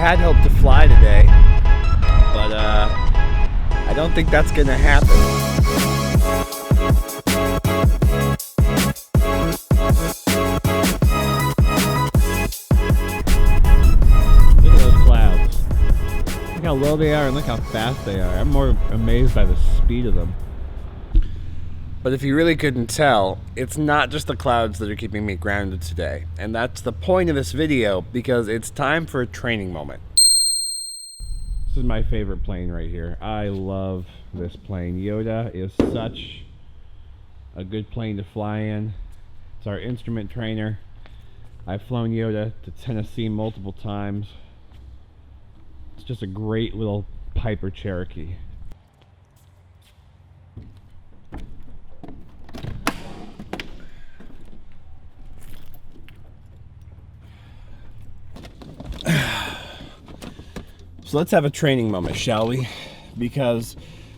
had hoped to fly today, but I don't think that's gonna happen. Look at those clouds. Look how low they are and look how fast they are. I'm more amazed by the speed of them. But if you really couldn't tell, it's not just the clouds that are keeping me grounded today. And that's the point of this video, because it's time for a training moment. This is my favorite plane right here. I love this plane. Yoda is such a good plane to fly in. It's our instrument trainer. I've flown Yoda to Tennessee multiple times. It's just a great little Piper Cherokee. So let's have a training moment, shall we? Because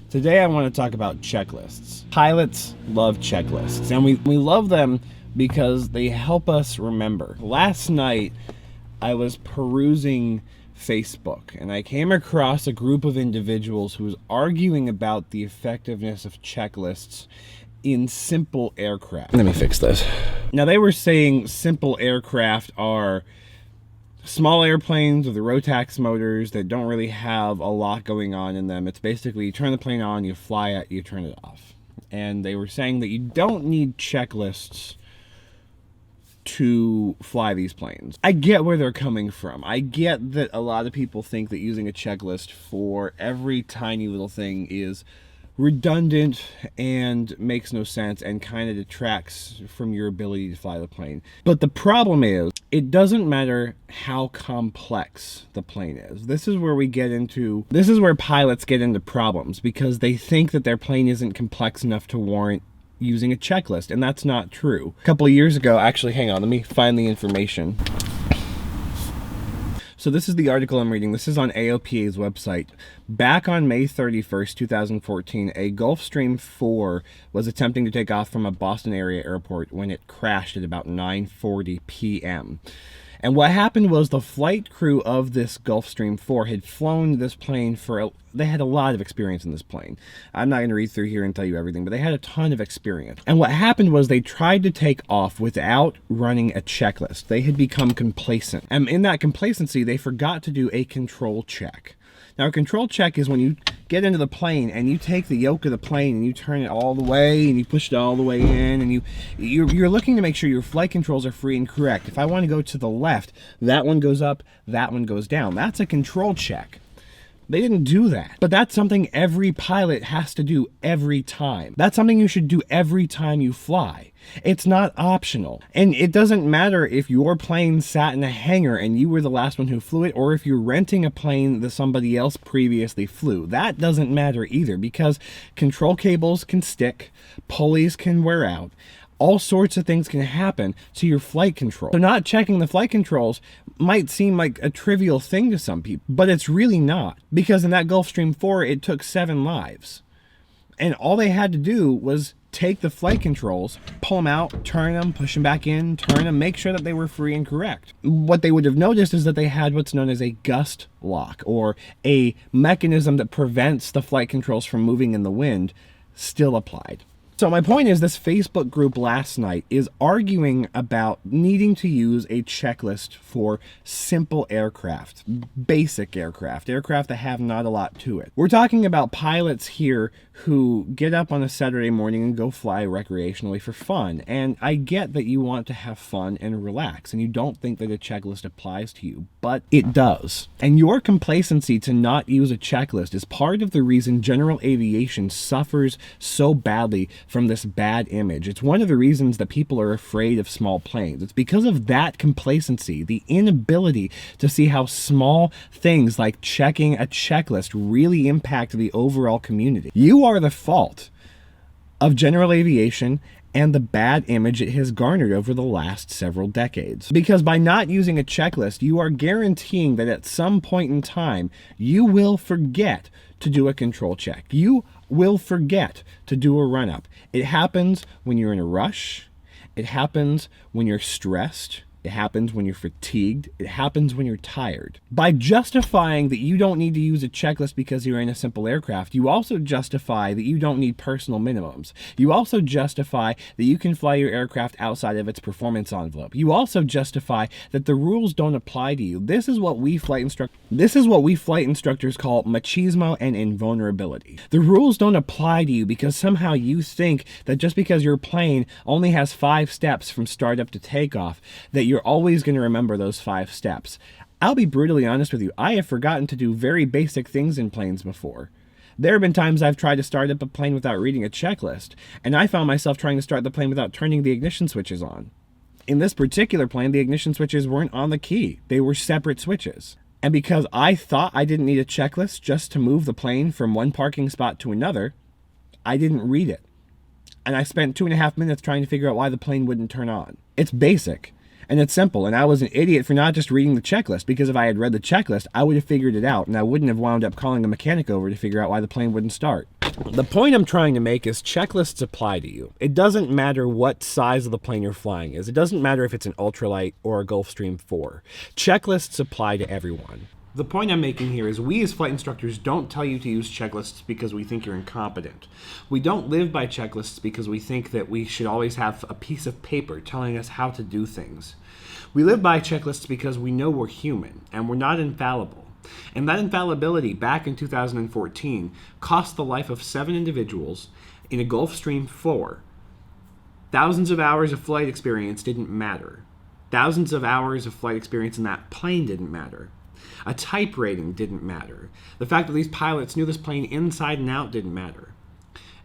today I want to talk about checklists. Pilots love checklists, and we love them because they help us remember. Last night, I was perusing Facebook, and I came across a group of individuals who was arguing about the effectiveness of checklists in simple aircraft. Let me fix this. Now, they were saying simple aircraft are small airplanes with the Rotax motors that don't really have a lot going on in them. It's basically you turn the plane on, you fly it, you turn it off. And they were saying that you don't need checklists to fly these planes. I get where they're coming from. I get that a lot of people think that using a checklist for every tiny little thing is redundant and makes no sense and kind of detracts from your ability to fly the plane. But the problem is, it doesn't matter how complex the plane is. This is where pilots get into problems, because they think that their plane isn't complex enough to warrant using a checklist, and that's not true. A couple of years ago, actually, hang on, let me find the information. So this is the article I'm reading. This is on AOPA's website. Back on May 31st, 2014, a Gulfstream 4 was attempting to take off from a Boston area airport when it crashed at about 9:40 p.m. And what happened was the flight crew of this Gulfstream 4 had flown this plane they had a lot of experience in this plane. I'm not going to read through here and tell you everything, but they had a ton of experience. And what happened was they tried to take off without running a checklist. They had become complacent. And in that complacency, they forgot to do a control check. Now, a control check is when you get into the plane and you take the yoke of the plane and you turn it all the way and you push it all the way in, and you're looking to make sure your flight controls are free and correct. If I want to go to the left, that one goes up, that one goes down. That's a control check. They didn't do that. But that's something every pilot has to do every time. That's something you should do every time you fly. It's not optional. And it doesn't matter if your plane sat in a hangar and you were the last one who flew it, or if you're renting a plane that somebody else previously flew. That doesn't matter either, because control cables can stick, pulleys can wear out, all sorts of things can happen to your flight control. So not checking the flight controls might seem like a trivial thing to some people, but it's really not, because in that Gulfstream 4, it took 7 lives. And all they had to do was take the flight controls, pull them out, turn them, push them back in, turn them, make sure that they were free and correct. What they would have noticed is that they had what's known as a gust lock, or a mechanism that prevents the flight controls from moving in the wind, still applied. So my point is, this Facebook group last night is arguing about needing to use a checklist for simple aircraft, basic aircraft that have not a lot to it. We're talking about pilots here who get up on a Saturday morning and go fly recreationally for fun. And I get that you want to have fun and relax, and you don't think that a checklist applies to you, but it does. And your complacency to not use a checklist is part of the reason general aviation suffers so badly from this bad image. It's one of the reasons that people are afraid of small planes. It's because of that complacency, the inability to see how small things like checking a checklist really impact the overall community. You are the fault of general aviation and the bad image it has garnered over the last several decades. Because by not using a checklist, you are guaranteeing that at some point in time, you will forget to do a control check. You will forget to do a run-up. It happens when you're in a rush. It happens when you're stressed. It happens when you're fatigued. It happens when you're tired. By justifying that you don't need to use a checklist because you're in a simple aircraft, you also justify that you don't need personal minimums. You also justify that you can fly your aircraft outside of its performance envelope. You also justify that the rules don't apply to you. This is what we flight instructors call machismo and invulnerability. The rules don't apply to you because somehow you think that just because your plane only has 5 steps from startup to takeoff, that you're always going to remember those 5 steps. I'll be brutally honest with you, I have forgotten to do very basic things in planes before. There have been times I've tried to start up a plane without reading a checklist, and I found myself trying to start the plane without turning the ignition switches on. In this particular plane, the ignition switches weren't on the key. They were separate switches. And because I thought I didn't need a checklist just to move the plane from one parking spot to another, I didn't read it. And I spent 2.5 minutes trying to figure out why the plane wouldn't turn on. It's basic. And it's simple, and I was an idiot for not just reading the checklist, because if I had read the checklist, I would have figured it out, and I wouldn't have wound up calling a mechanic over to figure out why the plane wouldn't start. The point I'm trying to make is checklists apply to you. It doesn't matter what size of the plane you're flying is. It doesn't matter if it's an ultralight or a Gulfstream 4. Checklists apply to everyone. The point I'm making here is we as flight instructors don't tell you to use checklists because we think you're incompetent. We don't live by checklists because we think that we should always have a piece of paper telling us how to do things. We live by checklists because we know we're human and we're not infallible. And that infallibility back in 2014 cost the life of 7 individuals in a Gulfstream 4. Thousands of hours of flight experience didn't matter. Thousands of hours of flight experience in that plane didn't matter. A type rating didn't matter. The fact that these pilots knew this plane inside and out didn't matter.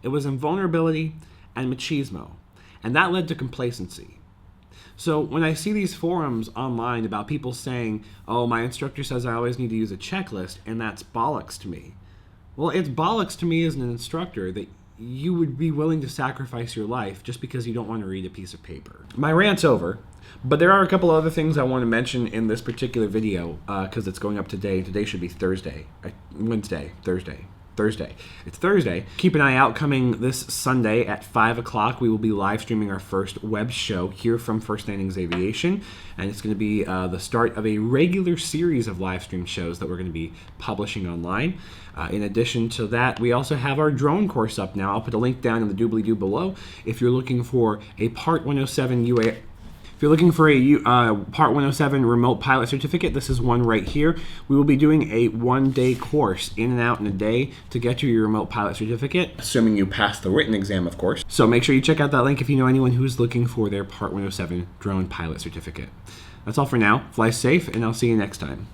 It was invulnerability and machismo, and that led to complacency. So when I see these forums online about people saying, oh, my instructor says I always need to use a checklist, and that's bollocks to me. Well, it's bollocks to me as an instructor that you would be willing to sacrifice your life just because you don't want to read a piece of paper. My rant's over, but there are a couple other things I want to mention in this particular video because it's going up today. Today should be Thursday. Thursday. It's Thursday. Keep an eye out. Coming this Sunday at 5 o'clock, we will be live streaming our first web show here from FirstLandings Aviation, and it's going to be the start of a regular series of live stream shows that we're going to be publishing online. In addition to that, we also have our drone course up now. I'll put a link down in the doobly-doo below if you're looking for a Part 107 UA. If you're looking for a Part 107 remote pilot certificate, this is one right here. We will be doing a 1-day course in and out in a day to get you your remote pilot certificate, assuming you pass the written exam, of course. So make sure you check out that link if you know anyone who's looking for their Part 107 drone pilot certificate. That's all for now. Fly safe, and I'll see you next time.